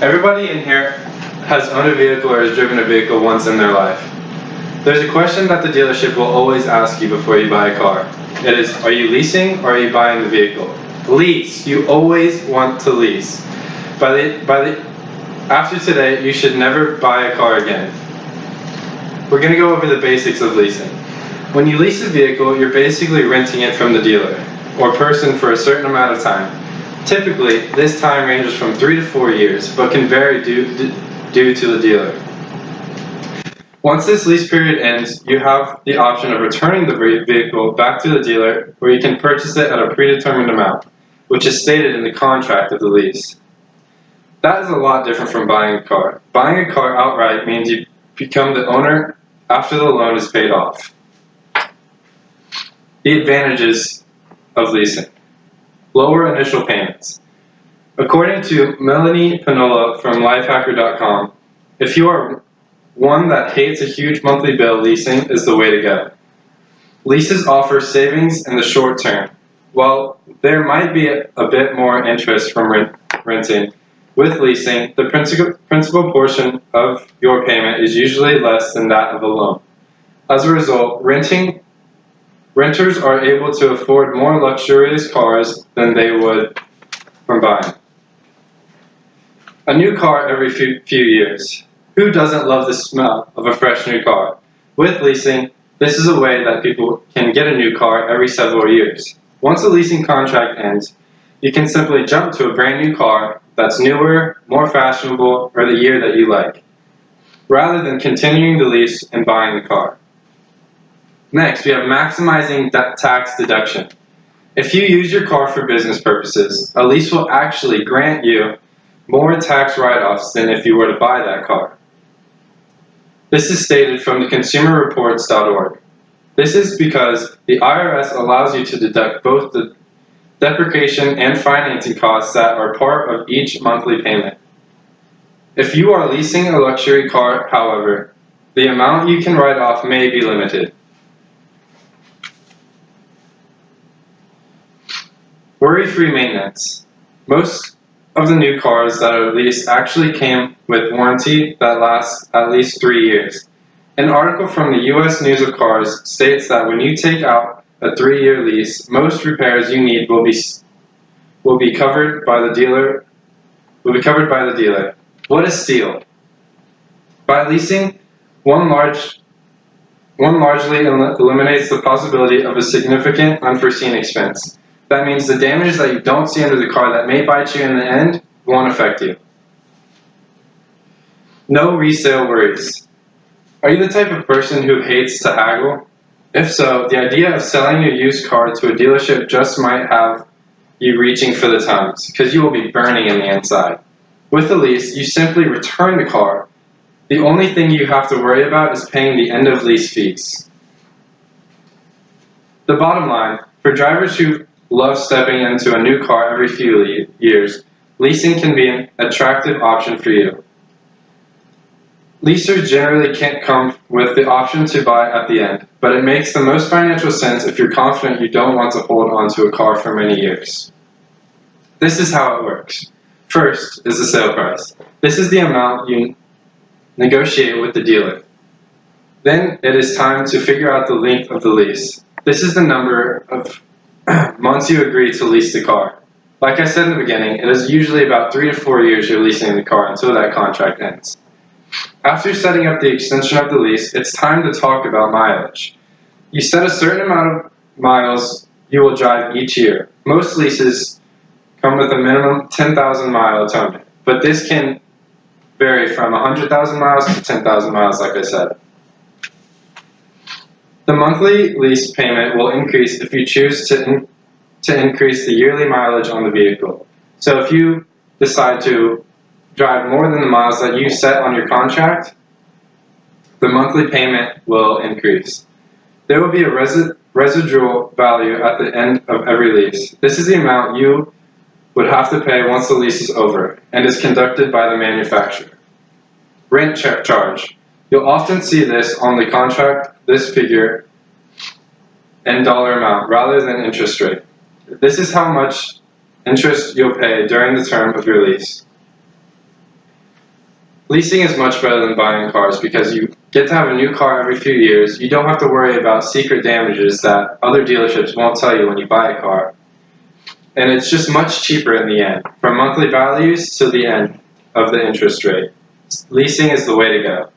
Everybody in here has owned a vehicle or has driven a vehicle once in their life. There's a question that the dealership will always ask you before you buy a car. It is, are you leasing or are you buying the vehicle? Lease. You always want to lease. After today, you should never buy a car again. We're going to go over the basics of leasing. When you lease a vehicle, you're basically renting it from the dealer or person for a certain amount of time. Typically, this time ranges from 3 to 4 years, but can vary due to the dealer. Once this lease period ends, you have the option of returning the vehicle back to the dealer, where you can purchase it at a predetermined amount, which is stated in the contract of the lease. That is a lot different from buying a car. Buying a car outright means you become the owner after the loan is paid off. The advantages of leasing. Lower initial payments. According to Melanie Panola from lifehacker.com, if you are one that hates a huge monthly bill, leasing is the way to go. Leases offer savings in the short term. While there might be a bit more interest from renting, with leasing, the principal portion of your payment is usually less than that of a loan. As a result, renters are able to afford more luxurious cars than they would from buying. A new car every few years. Who doesn't love the smell of a fresh new car? With leasing, this is a way that people can get a new car every several years. Once a leasing contract ends, you can simply jump to a brand new car that's newer, more fashionable, or the year that you like, rather than continuing the lease and buying the car. Next, we have maximizing tax deduction. If you use your car for business purposes, a lease will actually grant you more tax write-offs than if you were to buy that car. This is stated from the consumerreports.org. This is because the IRS allows you to deduct both the depreciation and financing costs that are part of each monthly payment. If you are leasing a luxury car, however, the amount you can write off may be limited. Worry-free maintenance. Most of the new cars that are leased actually came with warranty that lasts at least 3 years. An article from the U.S. News of Cars states that when you take out a 3-year lease, most repairs you need will be covered by the dealer. What is steal? By leasing, one largely eliminates the possibility of a significant unforeseen expense. That means the damage that you don't see under the car that may bite you in the end won't affect you. No resale worries. Are you the type of person who hates to haggle? If so, the idea of selling your used car to a dealership just might have you reaching for the tons, because you will be burning in the inside. With a lease, you simply return the car. The only thing you have to worry about is paying the end of lease fees. The bottom line, for drivers who love stepping into a new car every few years, leasing can be an attractive option for you. Leasers generally can't come with the option to buy at the end, but it makes the most financial sense if you're confident you don't want to hold on to a car for many years. This is how it works. First is the sale price. This is the amount you negotiate with the dealer. Then it is time to figure out the length of the lease. This is the number of months you agree to lease the car. Like I said in the beginning, it is usually about 3 to 4 years you're leasing the car until that contract ends. After setting up the extension of the lease, it's time to talk about mileage. You set a certain amount of miles you will drive each year. Most leases come with a minimum 10,000 mile atonement, but this can vary from 100,000 miles to 10,000 miles, like I said. The monthly lease payment will increase if you choose to increase the yearly mileage on the vehicle. So if you decide to drive more than the miles that you set on your contract, the monthly payment will increase. There will be a residual value at the end of every lease. This is the amount you would have to pay once the lease is over and is conducted by the manufacturer. Rent charge. You'll often see this on the contract, this figure and dollar amount rather than interest rate. This is how much interest you'll pay during the term of your lease. Leasing is much better than buying cars because you get to have a new car every few years. You don't have to worry about secret damages that other dealerships won't tell you when you buy a car. And it's just much cheaper in the end, from monthly values to the end of the interest rate. Leasing is the way to go.